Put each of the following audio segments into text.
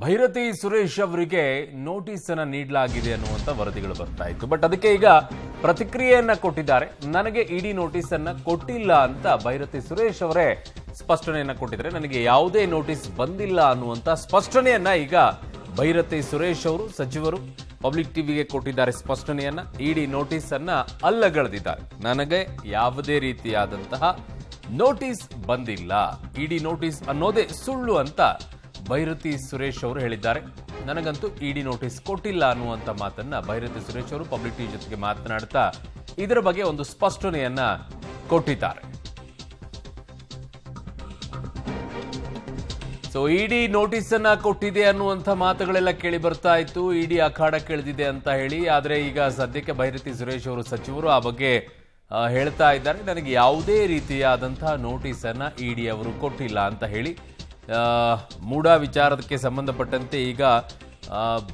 ಭೈರತಿ ಸುರೇಶ್ ಅವರಿಗೆ ನೋಟಿಸ್ ಅನ್ನು ನೀಡಲಾಗಿದೆ ಅನ್ನುವಂತ ವರದಿಗಳು ಬರ್ತಾ ಇತ್ತು. ಬಟ್ ಅದಕ್ಕೆ ಈಗ ಪ್ರತಿಕ್ರಿಯೆಯನ್ನ ಕೊಟ್ಟಿದ್ದಾರೆ. ನನಗೆ ಇಡಿ ನೋಟಿಸ್ ಅನ್ನ ಕೊಟ್ಟಿಲ್ಲ ಅಂತ ಭೈರತಿ ಸುರೇಶ್ ಅವರೇ ಸ್ಪಷ್ಟನೆಯನ್ನ ಕೊಟ್ಟಿದ್ದಾರೆ. ನನಗೆ ಯಾವುದೇ ನೋಟಿಸ್ ಬಂದಿಲ್ಲ ಅನ್ನುವಂತ ಸ್ಪಷ್ಟನೆಯನ್ನ ಈಗ ಭೈರತಿ ಸುರೇಶ್ ಅವರು ಸಚಿವರು ಪಬ್ಲಿಕ್ ಟಿವಿಗೆ ಕೊಟ್ಟಿದ್ದಾರೆ. ಸ್ಪಷ್ಟನೆಯನ್ನ ಇಡಿ ನೋಟಿಸ್ ಅನ್ನ ಅಲ್ಲಗಳೆದಿದ್ದಾರೆ. ನನಗೆ ಯಾವುದೇ ರೀತಿಯಾದಂತಹ ನೋಟಿಸ್ ಬಂದಿಲ್ಲ, ಇಡಿ ನೋಟಿಸ್ ಅನ್ನೋದೇ ಸುಳ್ಳು ಅಂತ ಭೈರತಿ ಸುರೇಶ್ ಅವರು ಹೇಳಿದ್ದಾರೆ. ನನಗಂತೂ ಇಡಿ ನೋಟಿಸ್ ಕೊಟ್ಟಿಲ್ಲ ಅನ್ನುವಂತ ಮಾತನ್ನ ಭೈರತಿ ಸುರೇಶ್ ಅವರು ಪಬ್ಲಿಕ್ ಟಿವಿ ಜೊತೆಗೆ ಮಾತನಾಡ್ತಾ ಇದರ ಬಗ್ಗೆ ಒಂದು ಸ್ಪಷ್ಟನೆಯನ್ನ ಕೊಟ್ಟಿದ್ದಾರೆ. ಸೊ ಇಡಿ ನೋಟಿಸ್ ಅನ್ನ ಕೊಟ್ಟಿದೆ ಅನ್ನುವಂಥ ಮಾತುಗಳೆಲ್ಲ ಕೇಳಿ ಬರ್ತಾ ಇತ್ತು. ಇಡಿ ಅಖಾಡಕ್ಕೆ ಇಳಿದಿದೆ ಅಂತ ಹೇಳಿ. ಆದರೆ ಈಗ ಸದ್ಯಕ್ಕೆ ಭೈರತಿ ಸುರೇಶ್ ಅವರು ಸಚಿವರು ಆ ಬಗ್ಗೆ ಹೇಳ್ತಾ ಇದ್ದಾರೆ. ನನಗೆ ಯಾವುದೇ ರೀತಿಯಾದಂತಹ ನೋಟಿಸ್ ಅನ್ನ ಇಡಿ ಅವರು ಕೊಟ್ಟಿಲ್ಲ ಅಂತ ಹೇಳಿ. ಮೂಡ ವಿಚಾರಕ್ಕೆ ಸಂಬಂಧಪಟ್ಟಂತೆ ಈಗ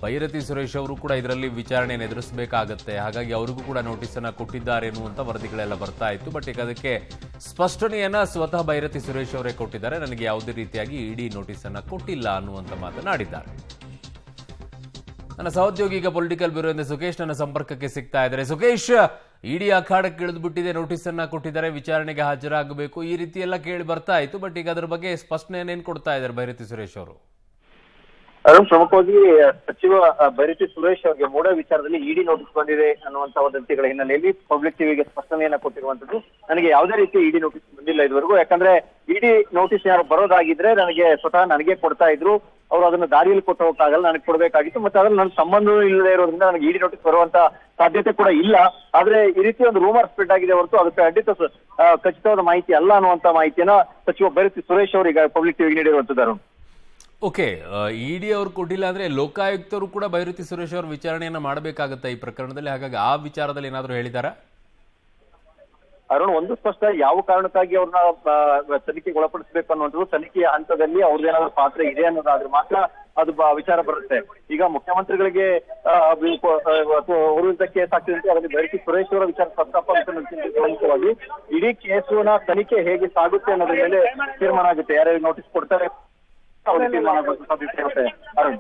ಭೈರತಿ ಸುರೇಶ್ ಅವರು ಕೂಡ ಇದರಲ್ಲಿ ವಿಚಾರಣೆಯನ್ನು ಎದುರಿಸಬೇಕಾಗತ್ತೆ. ಹಾಗಾಗಿ ಅವರಿಗೂ ಕೂಡ ನೋಟಿಸ್ ಅನ್ನ ಕೊಟ್ಟಿದ್ದಾರೆ ಎನ್ನುವಂತ ವರದಿಗಳೆಲ್ಲ ಬರ್ತಾ ಇತ್ತು. ಬಟ್ ಈಗ ಅದಕ್ಕೆ ಸ್ಪಷ್ಟನೆಯನ್ನ ಸ್ವತಃ ಭೈರತಿ ಸುರೇಶ್ ಅವರೇ ಕೊಟ್ಟಿದ್ದಾರೆ. ನನಗೆ ಯಾವುದೇ ರೀತಿಯಾಗಿ ಇಡಿ ನೋಟಿಸ್ ಅನ್ನ ಕೊಟ್ಟಿಲ್ಲ ಅನ್ನುವಂತ ಮಾತನಾಡಿದ್ದಾರೆ. ನನ್ನ ಸಹೋದ್ಯೋಗಿ ಈಗ ಪೊಲಿಟಿಕಲ್ ಬ್ಯೂರೋ ಇಂದ ಸುಖೇಶ್ ನನ್ನ ಸಂಪರ್ಕಕ್ಕೆ ಸಿಗ್ತಾ ಇದ್ದಾರೆ. ಸುಖೇಶ್, ಇಡಿ ಅಖಾಡಕ್ಕೆ ಇಳಿದು ಬಿಟ್ಟಿದೆ, ನೋಟಿಸ್ ಅನ್ನ ಕೊಟ್ಟಿದ್ದಾರೆ, ವಿಚಾರಣೆಗೆ ಹಾಜರಾಗಬೇಕು, ಈ ರೀತಿ ಎಲ್ಲ ಕೇಳಿ ಬರ್ತಾ ಇತ್ತು. ಬಟ್ ಈಗ ಅದರ ಬಗ್ಗೆ ಸ್ಪಷ್ಟನೆಯನ್ನೇನು ಕೊಡ್ತಾ ಇದ್ದಾರೆ ಭೈರತಿ ಸುರೇಶ್ ಅವರು? ಅರುಣ್, ಪ್ರಮುಖವಾಗಿ ಸಚಿವ ಭೈರತಿ ಸುರೇಶ್ ಅವರಿಗೆ ಮೂಡ ವಿಚಾರದಲ್ಲಿ ಇಡಿ ನೋಟಿಸ್ ಬಂದಿದೆ ಅನ್ನುವಂತಹ ವದಂತಿಗಳ ಹಿನ್ನೆಲೆಯಲ್ಲಿ ಪಬ್ಲಿಕ್ ಟಿವಿಗೆ ಸ್ಪಷ್ಟನೆಯನ್ನ ಕೊಟ್ಟಿರುವಂತದ್ದು. ನನಗೆ ಯಾವುದೇ ರೀತಿ ಇಡಿ ನೋಟಿಸ್ ಬಂದಿಲ್ಲ ಇದುವರೆಗೂ. ಯಾಕಂದ್ರೆ ಇಡಿ ನೋಟಿಸ್ ಯಾರು ಬರೋದಾಗಿದ್ರೆ ನನಗೆ ಕೊಡ್ತಾ ಇದ್ರು. ಅವರು ಅದನ್ನ ದಾರಿಯಲ್ಲಿ ಕೊಟ್ಟು ಹೋಗಕ್ಕಾಗಲ್ಲ, ನನಗೆ ಕೊಡಬೇಕಾಗಿತ್ತು. ಮತ್ತೆ ಅದ್ರಲ್ಲಿ ನನ್ನ ಸಂಬಂಧವೂ ಇಲ್ಲದೆ ಇರೋದ್ರಿಂದ ನನಗೆ ಇಡಿ ನೋಟಿಸ್ ಬರುವಂತ ಸಾಧ್ಯತೆ ಕೂಡ ಇಲ್ಲ. ಆದ್ರೆ ಈ ರೀತಿ ಒಂದು ರೂಮರ್ ಸ್ಪ್ರೆಡ್ ಆಗಿದೆ ಹೊರತು ಅದಕ್ಕೆ ಖಚಿತವಾದ ಮಾಹಿತಿ ಅಲ್ಲ ಅನ್ನುವಂತ ಮಾಹಿತಿಯನ್ನ ಸಚಿವ ಭೈರತಿ ಸುರೇಶ್ ಅವರು ಈಗ ಪಬ್ಲಿಕ್ ಟಿವಿಗೆ ನೀಡಿರುವಂತದ್ದು. ಓಕೆ, ಇಡಿ ಅವರು ಕೊಟ್ಟಿಲ್ಲ ಅಂದ್ರೆ ಲೋಕಾಯುಕ್ತರು ಕೂಡ ಭೈರತಿ ಸುರೇಶ್ ಅವರು ವಿಚಾರಣೆಯನ್ನ ಮಾಡಬೇಕಾಗತ್ತೆ ಈ ಪ್ರಕರಣದಲ್ಲಿ. ಹಾಗಾಗಿ ಆ ವಿಚಾರದಲ್ಲಿ ಏನಾದ್ರು ಹೇಳಿದಾರಾ? ಅರುಣ್, ಒಂದು ಸ್ಪಷ್ಟ, ಯಾವ ಕಾರಣಕ್ಕಾಗಿ ಅವ್ರನ್ನ ತನಿಖೆಗೆ ಒಳಪಡಿಸಬೇಕು ಅನ್ನುವಂಥದ್ದು ತನಿಖೆಯ ಹಂತದಲ್ಲಿ ಅವ್ರದ್ದೇನಾದ್ರೂ ಪಾತ್ರ ಇದೆ ಅನ್ನೋದಾದ್ರೆ ಮಾತ್ರ ಅದು ವಿಚಾರ ಬರುತ್ತೆ. ಈಗ ಮುಖ್ಯಮಂತ್ರಿಗಳಿಗೆ ವಿರುದ್ಧ ಕೇಸ್ ಆಗ್ತಿದೆ. ಅದರಲ್ಲಿ ಭೈರತಿ ಸುರೇಶ್ ಅವರ ವಿಚಾರ ಪ್ರಮುಖವಾಗಿ ಇಡೀ ಕೇಸಿನ ತನಿಖೆ ಹೇಗೆ ಸಾಗುತ್ತೆ ಅನ್ನೋದ್ರ ಮೇಲೆ ತೀರ್ಮಾನ ಆಗುತ್ತೆ. ಯಾರ್ಯಾರು ನೋಟಿಸ್ ಕೊಡ್ತಾರೆ ಸಾಧ್ಯತೆ ಇರುತ್ತೆ ಅರುಣ್.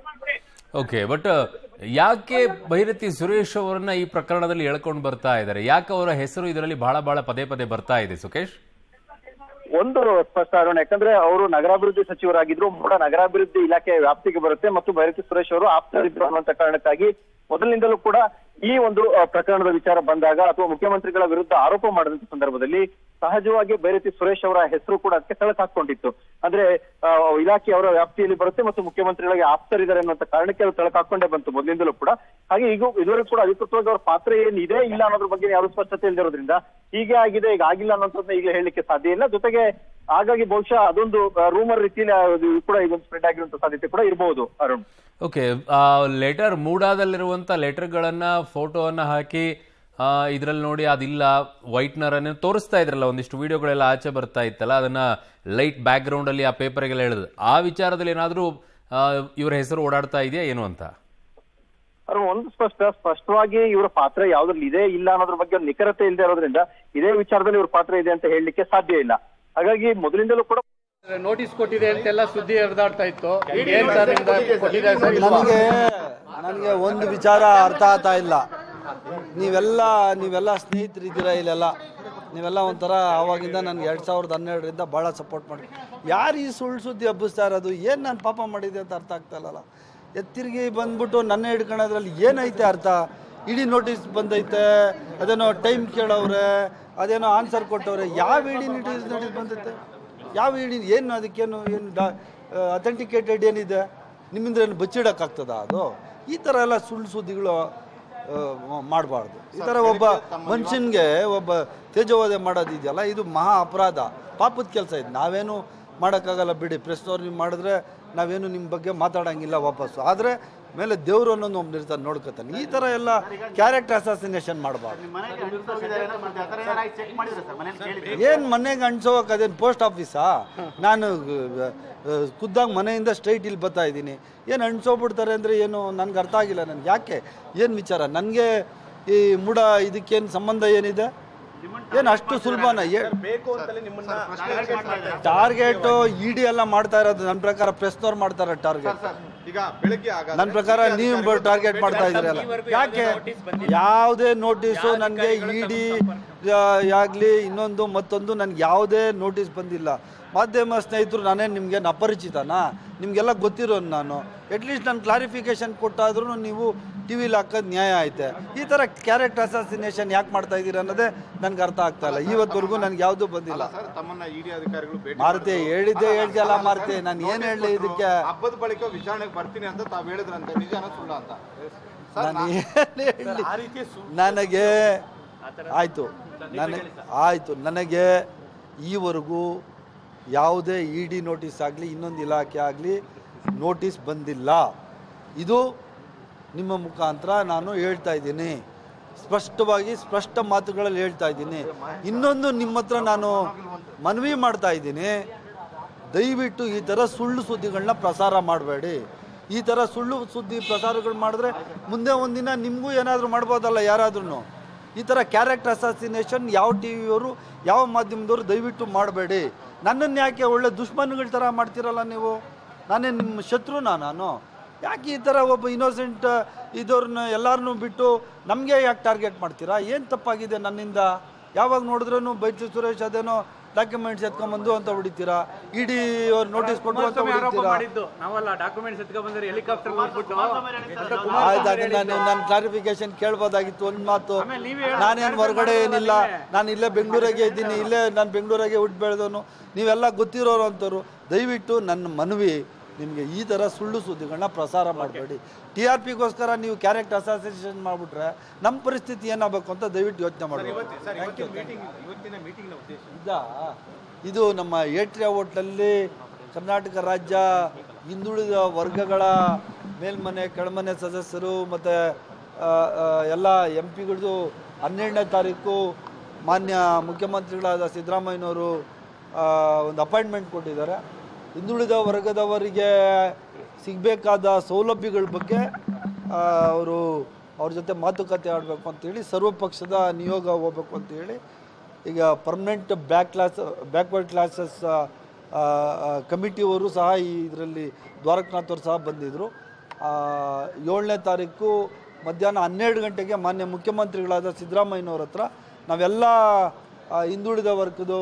ಓಕೆ, ಬಟ್ ಯಾಕೆ ಭೈರತಿ ಸುರೇಶ್ ಅವರನ್ನ ಈ ಪ್ರಕರಣದಲ್ಲಿ ಎಳ್ಕೊಂಡು ಬರ್ತಾ ಇದ್ದಾರೆ? ಯಾಕೆ ಅವರ ಹೆಸರು ಇದರಲ್ಲಿ ಬಹಳ ಪದೇ ಪದೇ ಬರ್ತಾ ಇದೆ ಸುಖೇಶ್? ಒಂದು ಸ್ಪಷ್ಟ ಅರುಣ್, ಯಾಕಂದ್ರೆ ಅವರು ನಗರಾಭಿವೃದ್ಧಿ ಸಚಿವರಾಗಿದ್ರು, ಮೂಡ ನಗರಾಭಿವೃದ್ಧಿ ಇಲಾಖೆಯ ವ್ಯಾಪ್ತಿಗೆ ಬರುತ್ತೆ ಮತ್ತು ಭೈರತಿ ಸುರೇಶ್ ಅವರು ಆಪ್ತರಿದ್ರು ಅನ್ನುವಂತ ಕಾರಣಕ್ಕಾಗಿ ಮೊದಲಿನಿಂದಲೂ ಕೂಡ ಈ ಒಂದು ಪ್ರಕರಣದ ವಿಚಾರ ಬಂದಾಗ ಅಥವಾ ಮುಖ್ಯಮಂತ್ರಿಗಳ ವಿರುದ್ಧ ಆರೋಪ ಮಾಡಿದಂತ ಸಂದರ್ಭದಲ್ಲಿ ಸಹಜವಾಗಿ ಭೈರತಿ ಸುರೇಶ್ ಅವರ ಹೆಸರು ಕೂಡ ಅದಕ್ಕೆ ತಳಕು ಹಾಕೊಂಡಿತ್ತು. ಅಂದ್ರೆ ಇಲಾಖೆ ಅವರ ವ್ಯಾಪ್ತಿಯಲ್ಲಿ ಬರುತ್ತೆ ಮತ್ತು ಮುಖ್ಯಮಂತ್ರಿಗಳಿಗೆ ಆಪ್ತರಿದ್ದಾರೆ ಅನ್ನುವಂತ ಕಾರಣಕ್ಕೆ ಅದು ತಳಕು ಹಾಕೊಂಡೇ ಬಂತು ಮೊದಲಿಂದಲೂ ಕೂಡ. ಹಾಗೆ ಈಗ ಇದುವರೆಗೂ ಕೂಡ ಅಧಿಕೃತವಾಗಿ ಅವರ ಪಾತ್ರ ಏನಿದೆ ಇಲ್ಲ ಅನ್ನೋದ್ರ ಬಗ್ಗೆ ಯಾರು ಸ್ಪಷ್ಟತೆ ಇಲ್ದಿರೋದ್ರಿಂದ ಹೀಗೆ ಆಗಿದೆ, ಈಗ ಆಗಿಲ್ಲ ಅನ್ನೋದನ್ನ ಈಗ ಹೇಳಲಿಕ್ಕೆ ಸಾಧ್ಯ ಇಲ್ಲ. ಜೊತೆಗೆ ಹಾಗಾಗಿ ಬಹುಶಃ ಅದೊಂದು ರೂಮರ್ ರೀತಿಯಲ್ಲಿ ಕೂಡ ಇದೊಂದು ಸ್ಪ್ರೆಡ್ ಆಗಿರುವಂತ ಸಾಧ್ಯತೆ ಕೂಡ ಇರಬಹುದು ಅರುಣ್. ಓಕೆ, ಲೆಟರ್ ಮೂಡಾದಲ್ಲಿರುವಂತ ಲೆಟರ್ಗಳನ್ನ ಫೋಟೋವನ್ನ ಹಾಕಿ ಇದ್ರಲ್ಲಿ ನೋಡಿ ಅದಿಲ್ಲ ವೈಟ್ನರ್ ಅನ್ನು ತೋರಿಸ್ತಾ ಇದ್ರಲ್ಲ, ಒಂದಿಷ್ಟು ವಿಡಿಯೋಗಳೆಲ್ಲ ಆಚೆ ಬರ್ತಾ ಇತ್ತಲ್ಲ, ಅದನ್ನ ಲೈಟ್ ಬ್ಯಾಕ್ ಗ್ರೌಂಡ್ ಅಲ್ಲಿ ಆ ಪೇಪರ್ಗೆಲ್ಲ ಹೇಳಿದ್ರು. ಆ ವಿಚಾರದಲ್ಲಿ ಏನಾದ್ರೂ ಇವರ ಹೆಸರು ಓಡಾಡ್ತಾ ಇದೆಯಾ ಏನು ಅಂತ? ಒಂದು ಸ್ಪಷ್ಟವಾಗಿ ಇವರ ಪಾತ್ರ ಯಾವ್ದ್ರಲ್ಲಿ ಇದೆ ಇಲ್ಲ ಅನ್ನೋದ್ರ ಬಗ್ಗೆ ಒಂದು ನಿಖರತೆ ಇಲ್ಲದೆ ಇರೋದ್ರಿಂದ ಇದೇ ವಿಚಾರದಲ್ಲಿ ಇವ್ರ ಪಾತ್ರ ಇದೆ ಅಂತ ಹೇಳಲಿಕ್ಕೆ ಸಾಧ್ಯ ಇಲ್ಲ. ಹಾಗಾಗಿ ಮೊದಲಿಂದಲೂ ಕೂಡ ನೋಟಿಸ್ ಕೊಟ್ಟಿದೆ ಅಂತೆಲ್ಲ ಸುದ್ದಿ ಹರಿದಾಡ್ತಾ ಇತ್ತು. ನನಗೆ ಒಂದು ವಿಚಾರ ಅರ್ಥ ಆಗ್ತಾ ಇಲ್ಲ. ನೀವೆಲ್ಲ ಸ್ನೇಹಿತರಿದ್ದೀರಾ ಇಲ್ಲೆಲ್ಲ, ನೀವೆಲ್ಲ ಒಂಥರ ಆವಾಗಿಂದ ನನಗೆ 2012ರಿಂದ ಭಾಳ ಸಪೋರ್ಟ್ ಮಾಡಿ. ಯಾರು ಈ ಸುಳ್ಳು ಸುದ್ದಿ ಹಬ್ಬಿಸ್ತಾ ಇರೋದು? ಏನು ನಾನು ಪಾಪ ಮಾಡಿದೆ ಅಂತ ಅರ್ಥ ಆಗ್ತಾ ಇಲ್ಲಲ್ಲ. ತಿರುಗಿ ಬಂದ್ಬಿಟ್ಟು ನನ್ನ ಹಿಡ್ಕೊಳ್ಳೋದ್ರಲ್ಲಿ ಏನೈತೆ ಅರ್ಥ? ಇಡೀ ನೋಟಿಸ್ ಬಂದೈತೆ, ಅದೇನೋ ಟೈಮ್ ಕೇಳವ್ರೆ, ಅದೇನೋ ಆನ್ಸರ್ ಕೊಟ್ಟವ್ರೆ. ಯಾವ ಇಡೀ ನೋಟಿಸ್ ಬಂದೈತೆ? ಯಾವ ಇಡೀ ಏನು ಅದಕ್ಕೇನು ಅಥೆಂಟಿಕೇಟೆಡ್ ಏನಿದೆ? ನಿಮ್ಮಿಂದ ಏನು ಬಚ್ಚಿಡೋಕ್ಕಾಗ್ತದ? ಅದು ಈ ಥರ ಎಲ್ಲ ಸುಳ್ಳು ಸುದ್ದಿಗಳು ಮಾಡಬಾರ್ದು. ಈ ಥರ ಒಬ್ಬ ಮನುಷ್ಯನಿಗೆ ಒಬ್ಬ ತೇಜೋವಧೆ ಮಾಡೋದಿದೆಯಲ್ಲ, ಇದು ಮಹಾ ಅಪರಾಧ, ಪಾಪದ ಕೆಲಸ. ಇದು ನಾವೇನು ಮಾಡೋಕ್ಕಾಗಲ್ಲ ಬಿಡಿ. ಪ್ರೆಸ್ನವ್ರು ನೀವು ಮಾಡಿದ್ರೆ ನಾವೇನು ನಿಮ್ಮ ಬಗ್ಗೆ ಮಾತಾಡೋಂಗಿಲ್ಲ ವಾಪಸ್ಸು. ಆದರೆ ಮೇಲೆ ದೇವರು ಅನ್ನೋದು ಒಬ್ಬ ನಿರ್ತಾನೆ ನೋಡ್ಕೊತಾನೆ. ಈ ಥರ ಎಲ್ಲ ಕ್ಯಾರೆಕ್ಟರ್ ಅಸಾಸಿನೇಷನ್ ಮಾಡಬಾರ್ದು. ಏನು ಮನೆಗೆ ಅಂಟಿಸೋಕೆ ಅದೇನು ಪೋಸ್ಟ್ ಆಫೀಸಾ? ನಾನು ಖುದ್ದಾಗಿ ಮನೆಯಿಂದ ಸ್ಟ್ರೈಟ್ ಇಲ್ಲಿ ಬರ್ತಾ ಇದ್ದೀನಿ. ಏನು ಅಂಟಿಸೋಗ್ಬಿಡ್ತಾರೆ ಅಂದರೆ ಏನು ನನಗೆ ಅರ್ಥ ಆಗಿಲ್ಲ. ನನಗೆ ಯಾಕೆ, ಏನು ವಿಚಾರ? ನನಗೆ ಈ ಮೂಡ ಇದಕ್ಕೇನು ಸಂಬಂಧ ಏನಿದೆ? ಏನು ಅಷ್ಟು ಸುಲಭನ? ಟಾರ್ಗೆಟ್ ಇಡಿ ಎಲ್ಲ ಮಾಡ್ತಾ ಇರೋದು ನನ್ನ ಪ್ರಕಾರ ಪ್ರೆಸ್ನವ್ರು ಮಾಡ್ತಾರೆ ಟಾರ್ಗೆಟ್. ಈಗ ಬೆಳಗ್ಗೆ ನನ್ನ ಪ್ರಕಾರ ನೀವು ಟಾರ್ಗೆಟ್ ಮಾಡ್ತಾ ಇದ್ದೀರಲ್ಲ. ಯಾಕೆ ಯಾವುದೇ ನೋಟಿಸು ನನಗೆ ಇಡಿ ಆಗಲಿ ಇನ್ನೊಂದು ಮತ್ತೊಂದು ನನಗೆ ಯಾವುದೇ ನೋಟಿಸ್ ಬಂದಿಲ್ಲ. ಮಾಧ್ಯಮ ಸ್ನೇಹಿತರು ನಾನೇನು ನಿಮಗೆ ಅಪರಿಚಿತನಾ? ನಿಮಗೆಲ್ಲ ಗೊತ್ತಿರೋ ನಾನು ಅಟ್ಲೀಸ್ಟ್ ನಾನು ಕ್ಲಾರಿಫಿಕೇಶನ್ ಕೊಟ್ಟಾದ್ರೂ ನೀವು ಟಿ ವಿಲಿ ಹಾಕೋದು ನ್ಯಾಯ ಐತೆ. ಈ ಥರ ಕ್ಯಾರೆಕ್ಟರ್ ಅಸಾಸಿನೇಷನ್ ಯಾಕೆ ಮಾಡ್ತಾ ಇದ್ದೀರಾ ಅನ್ನೋದೇ ನನಗೆ ಅರ್ಥ ಆಗ್ತಾ ಇಲ್ಲ. ಇವತ್ತವರೆಗೂ ನನಗೆ ಯಾವುದೂ ಬಂದಿಲ್ಲ. ಮಾರುತಿ ಹೇಳಿದ್ದೆ ಹೇಳ್ತಿಯಲ್ಲ ಮಾರುತಿ, ನಾನು ಏನು ಹೇಳಲಿ ಇದಕ್ಕೆ? ಹಬ್ಬದ ಬಳಿಕ ವಿಚಾರಣೆಗೆ ಬರ್ತೀನಿ ಅಂತ ತಾವು ಹೇಳಿದ್ರಂತೆ, ನಿಜಾನ ಸುಳ್ಳ ಅಂತ? ನಾನು ಏನು ಹೇಳಿ, ನನಗೆ ಆಯಿತು ನನಗೆ ಈವರೆಗೂ ಯಾವುದೇ ಇಡಿ ನೋಟಿಸ್ ಆಗಲಿ ಇನ್ನೊಂದು ಇಲಾಖೆ ಆಗಲಿ ನೋಟಿಸ್ ಬಂದಿಲ್ಲ. ಇದು ನಿಮ್ಮ ಮುಖಾಂತರ ನಾನು ಹೇಳ್ತಾ ಇದ್ದೀನಿ, ಸ್ಪಷ್ಟ ಮಾತುಗಳಲ್ಲಿ ಹೇಳ್ತಾ ಇದ್ದೀನಿ. ಇನ್ನೊಂದು ನಿಮ್ಮ ಹತ್ರ ನಾನು ಮನವಿ ಮಾಡ್ತಾ ಇದ್ದೀನಿ, ದಯವಿಟ್ಟು ಈ ಥರ ಸುಳ್ಳು ಸುದ್ದಿಗಳನ್ನ ಪ್ರಸಾರ ಮಾಡಬೇಡಿ. ಈ ಥರ ಸುಳ್ಳು ಸುದ್ದಿ ಪ್ರಸಾರಗಳು ಮಾಡಿದ್ರೆ ಮುಂದೆ ಒಂದಿನ ನಿಮಗೂ ಏನಾದರೂ ಮಾಡ್ಬೋದಲ್ಲ ಯಾರಾದ್ರೂ. ಈ ಥರ ಕ್ಯಾರೆಕ್ಟರ್ ಅಸಾಸಿನೇಷನ್ ಯಾವ ಟಿ ವಿಯವರು ಯಾವ ಮಾಧ್ಯಮದವರು ದಯವಿಟ್ಟು ಮಾಡಬೇಡಿ. ನನ್ನನ್ನು ಯಾಕೆ ಒಳ್ಳೆ ದುಶ್ಮನ್ಗಳ ಥರ ಮಾಡ್ತೀರಲ್ಲ ನೀವು? ನಾನೇ ನಿಮ್ಮ ಶತ್ರುನಾ ನಾನು? ಯಾಕೆ ಈ ಥರ ಒಬ್ಬ ಇನ್ನೋಸೆಂಟ್ ಇದವ್ರನ್ನ ಎಲ್ಲರನ್ನೂ ಬಿಟ್ಟು ನಮಗೆ ಯಾಕೆ ಟಾರ್ಗೆಟ್ ಮಾಡ್ತೀರಾ? ಏನು ತಪ್ಪಾಗಿದೆ ನನ್ನಿಂದ? ಯಾವಾಗ ನೋಡಿದ್ರೂ ಬೈತಿ ಸುರೇಶ್ ಅದೇನೋ ಡಾಕ್ಯುಮೆಂಟ್ಸ್ ಎತ್ಕೊಂಡ್ಬಂದು ಅಂತ ಹೊಡಿತೀರಾ, ಇಡಿ ಅವ್ರು ನೋಟಿಸ್ ಕೊಟ್ಟು ಅಂತ ಹೊಡಿತೀರಾ? ಆಯ್ತು, ನಾನು ಕ್ಲಾರಿಫಿಕೇಶನ್ ಕೇಳ್ಬೋದಾಗಿತ್ತು. ಒಂದು ಮಾತು, ನಾನೇನು ಹೊರಗಡೆ ಏನಿಲ್ಲ, ನಾನು ಇಲ್ಲೇ ಬೆಂಗಳೂರಾಗೆ ಇದ್ದೀನಿ, ನಾನು ಬೆಂಗಳೂರಾಗೆ ಹುಟ್ಟು ಬೆಳೆದವನು, ನೀವೆಲ್ಲ ಗೊತ್ತಿರೋರು ಅಂತವ್ರು. ದಯವಿಟ್ಟು ನನ್ನ ಮನವಿ ನಿಮಗೆ, ಈ ಥರ ಸುಳ್ಳು ಸುದ್ದಿಗಳನ್ನ ಪ್ರಸಾರ ಮಾಡಬೇಡಿ. ಟಿ ಆರ್ ಪಿಗೋಸ್ಕರ ನೀವು ಕ್ಯಾರೆಕ್ಟರ್ ಅಸಾಸಿನೇಷನ್ ಮಾಡಿಬಿಟ್ರೆ ನಮ್ಮ ಪರಿಸ್ಥಿತಿ ಏನಾಗಬೇಕು ಅಂತ ದಯವಿಟ್ಟು ಯೋಚನೆ ಮಾಡಬೇಕು. ಇದು ನಮ್ಮ ಏಟ್ರಿಯಾ ಹೋಟ್ಲಲ್ಲಿ ಕರ್ನಾಟಕ ರಾಜ್ಯ ಹಿಂದುಳಿದ ವರ್ಗಗಳ ಮೇಲ್ಮನೆ ಕೆಳಮನೆ ಸದಸ್ಯರು ಮತ್ತು ಎಲ್ಲ ಎಂ ಪಿಗಳದ್ದು 12ನೇ ತಾರೀಕು ಮಾನ್ಯ ಮುಖ್ಯಮಂತ್ರಿಗಳಾದ ಸಿದ್ದರಾಮಯ್ಯನವರು ಒಂದು ಅಪಾಯಿಂಟ್ಮೆಂಟ್ ಕೊಟ್ಟಿದ್ದಾರೆ. ಹಿಂದುಳಿದ ವರ್ಗದವರಿಗೆ ಸಿಗಬೇಕಾದ ಸೌಲಭ್ಯಗಳ ಬಗ್ಗೆ ಅವ್ರ ಜೊತೆ ಮಾತುಕತೆ ಆಡಬೇಕು ಅಂತೇಳಿ, ಸರ್ವಪಕ್ಷದ ನಿಯೋಗ ಹೋಗ್ಬೇಕು ಅಂತೇಳಿ ಈಗ ಪರ್ಮನೆಂಟ್ ಬ್ಯಾಕ್ವರ್ಡ್ ಕ್ಲಾಸಸ್ ಕಮಿಟಿಯವರು ಸಹ ಇದರಲ್ಲಿ ದ್ವಾರಕನಾಥ್ ಅವರು ಸಹ ಬಂದಿದ್ದರು. 7ನೇ ತಾರೀಕು ಮಧ್ಯಾಹ್ನ 12 ಗಂಟೆಗೆ ಮಾನ್ಯ ಮುಖ್ಯಮಂತ್ರಿಗಳಾದ ಸಿದ್ದರಾಮಯ್ಯನವ್ರ ಹತ್ರ ನಾವೆಲ್ಲ ಹಿಂದುಳಿದ ವರ್ಗದ